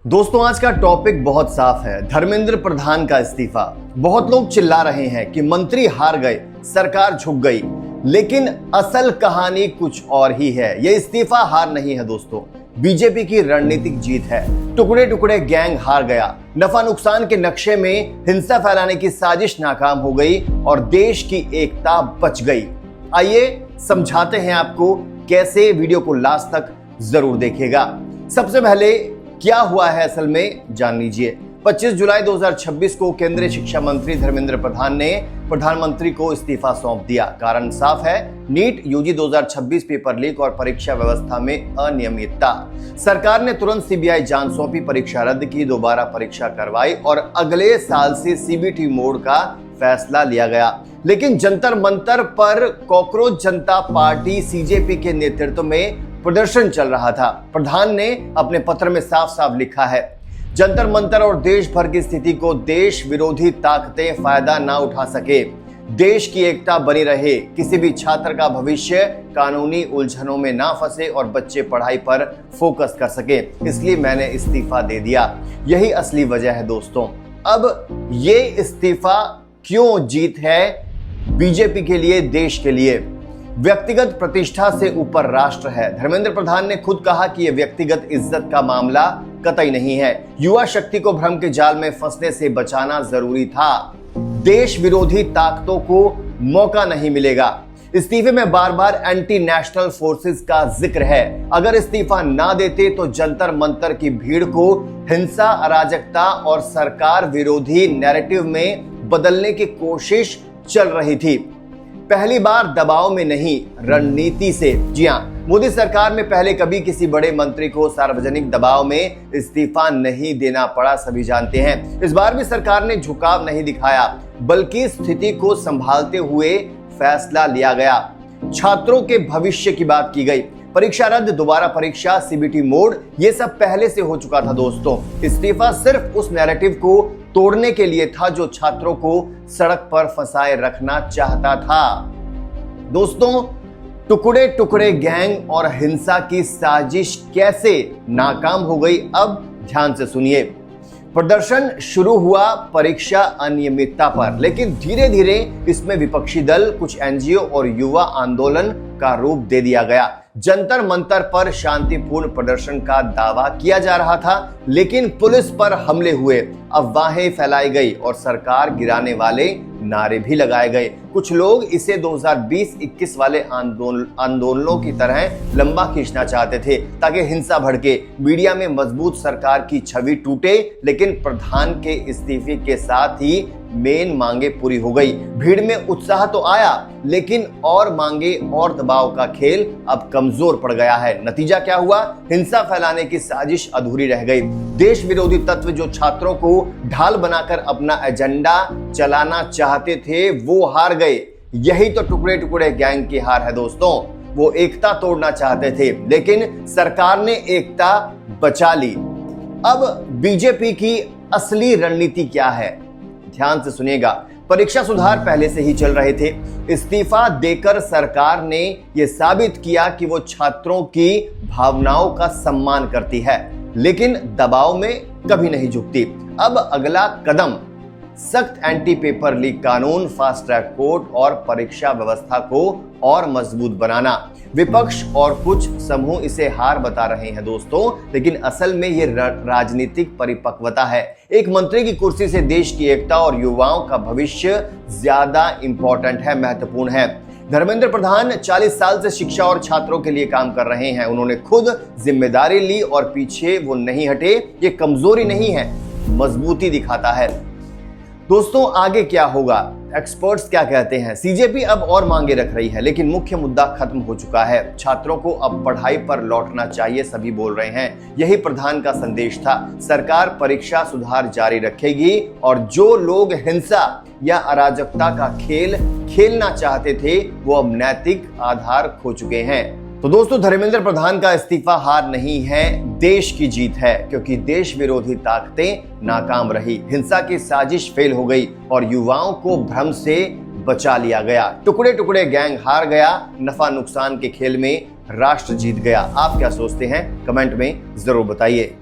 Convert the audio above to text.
दोस्तों आज का टॉपिक बहुत साफ है, धर्मेंद्र प्रधान का इस्तीफा। बहुत लोग चिल्ला रहे हैं कि मंत्री हार गए, सरकार झुक गई, लेकिन असल कहानी कुछ और ही है। यह इस्तीफा हार नहीं है दोस्तों, बीजेपी की रणनीतिक जीत है। टुकड़े टुकड़े गैंग हार गया, नफा नुकसान के नक्शे में हिंसा फैलाने की साजिश नाकाम हो गई और देश की एकता बच गई। आइए समझाते हैं आपको कैसे, वीडियो को लास्ट तक जरूर देखिएगा। सबसे पहले क्या हुआ है असल में जान लीजिए। 25 जुलाई 2026 को केंद्रीय शिक्षा मंत्री धर्मेंद्र प्रधान ने प्रधानमंत्री को इस्तीफा सौंप दिया। कारण साफ है, नीट यूजी 2026 पेपर लीक और परीक्षा व्यवस्था में अनियमितता। सरकार ने तुरंत सीबीआई जांच सौंपी, परीक्षा रद्द की, दोबारा परीक्षा करवाई और अगले साल से सीबीटी मोड का फैसला लिया गया। लेकिन जंतर मंतर पर कॉकरोच जनता पार्टी सीजेपी के नेतृत्व में प्रदर्शन चल रहा था। प्रधान ने अपने पत्र में साफ साफ लिखा है, जंतर मंतर और देश भर की स्थिति को देश विरोधी ताकतें फायदा ना उठा सके, देश की एकता बनी रहे, किसी भी छात्र का भविष्य कानूनी उलझनों में ना फंसे और बच्चे पढ़ाई पर फोकस कर सके, इसलिए मैंने इस्तीफा दे दिया। यही असली वजह है दोस्तों। अब ये इस्तीफा क्यों जीत है बीजेपी के लिए, देश के लिए? व्यक्तिगत प्रतिष्ठा से ऊपर राष्ट्र है। धर्मेंद्र प्रधान ने खुद कहा कि यह व्यक्तिगत इज्जत का मामला कतई नहीं है। युवा शक्ति को भ्रम के जाल में फंसने से बचाना जरूरी था। देश विरोधी ताकतों को मौका नहीं मिलेगा। इस्तीफे में बार बार एंटी नेशनल फोर्सेस का जिक्र है। अगर इस्तीफा ना देते तो जंतर मंतर की भीड़ को हिंसा, अराजकता और सरकार विरोधी नैरेटिव में बदलने की कोशिश चल रही थी। पहली बार दबाव में नहीं, रणनीति से। जी हां, मोदी सरकार में पहले कभी किसी बड़े मंत्री को सार्वजनिक दबाव में इस्तीफा नहीं देना पड़ा, सभी जानते हैं। इस बार भी सरकार ने झुकाव नहीं दिखाया, बल्कि स्थिति को संभालते हुए फैसला लिया गया। छात्रों के भविष्य की बात की गई, परीक्षा रद्द, दोबारा परीक्षा, सीबीटी मोड, ये सब पहले से हो चुका था दोस्तों। इस्तीफा सिर्फ उस नैरेटिव को तोड़ने के लिए था जो छात्रों को सड़क पर फंसाए रखना चाहता था। दोस्तों, टुकड़े टुकड़े गैंग और हिंसा की साजिश कैसे नाकाम हो गई, अब ध्यान से सुनिए। प्रदर्शन शुरू हुआ परीक्षा अनियमितता पर, लेकिन धीरे धीरे इसमें विपक्षी दल, कुछ एनजीओ और युवा आंदोलन का रूप दे दिया गया। जंतर मंतर पर शांतिपूर्ण प्रदर्शन का दावा किया जा रहा था, लेकिन पुलिस पर हमले हुए, अफवाहें फैलाई गई और सरकार गिराने वाले नारे भी लगाए गए। कुछ लोग इसे 2020-21 वाले आंदोलनों की तरह लंबा खींचना चाहते थे ताकि हिंसा भड़के, मीडिया में मजबूत सरकार की छवि टूटे। लेकिन प्रधान के इस्तीफे के साथ ही मेन मांगे पूरी हो गई। भीड़ में उत्साह तो आया, लेकिन और मांगे और दबाव का खेल अब कमजोर पड़ गया है। नतीजा क्या हुआ? हिंसा फैलाने की साजिश अधूरी रह गई। देश विरोधी तत्व जो छात्रों को ढाल बनाकर अपना एजेंडा चलाना चाहते थे, वो हार गए। यही तो टुकड़े टुकड़े गैंग की हार है दोस्तों। वो एकता तोड़ना चाहते थे, लेकिन सरकार ने एकता बचा ली। अब बीजेपी की असली रणनीति क्या है, ध्यान से सुनिएगा। परीक्षा सुधार पहले से ही चल रहे थे। इस्तीफा देकर सरकार ने यह साबित किया कि वो छात्रों की भावनाओं का सम्मान करती है, लेकिन दबाव में कभी नहीं झुकती। अब अगला कदम सख्त एंटी पेपर लीक कानून, फास्ट ट्रैक कोर्ट और परीक्षा व्यवस्था को और मजबूत बनाना। विपक्ष और कुछ समूह इसे हार बता रहे हैं दोस्तों, लेकिन असल में ये राजनीतिक परिपक्वता है। एक मंत्री की कुर्सी से देश की एकता और युवाओं का भविष्य ज्यादा इंपॉर्टेंट है, महत्वपूर्ण है। धर्मेंद्र प्रधान 40 साल से शिक्षा और छात्रों के लिए काम कर रहे हैं। उन्होंने खुद जिम्मेदारी ली और पीछे वो नहीं हटे। ये कमजोरी नहीं है, मजबूती दिखाता है। दोस्तों, आगे क्या होगा? एक्सपर्ट्स क्या कहते हैं? सीजेपी अब और मांगे रख रही है, लेकिन मुख्य मुद्दा खत्म हो चुका है। छात्रों को अब पढ़ाई पर लौटना चाहिए, सभी बोल रहे हैं। यही प्रधान का संदेश था। सरकार परीक्षा सुधार जारी रखेगी और जो लोग हिंसा या अराजकता का खेल खेलना चाहते थे, वो अब नैतिक आधार खो चुके हैं। तो दोस्तों, धर्मेंद्र प्रधान का इस्तीफा हार नहीं है, देश की जीत है, क्योंकि देश विरोधी ताकतें नाकाम रही, हिंसा की साजिश फेल हो गई और युवाओं को भ्रम से बचा लिया गया। टुकड़े टुकड़े गैंग हार गया, नफा नुकसान के खेल में राष्ट्र जीत गया। आप क्या सोचते हैं? कमेंट में जरूर बताइए।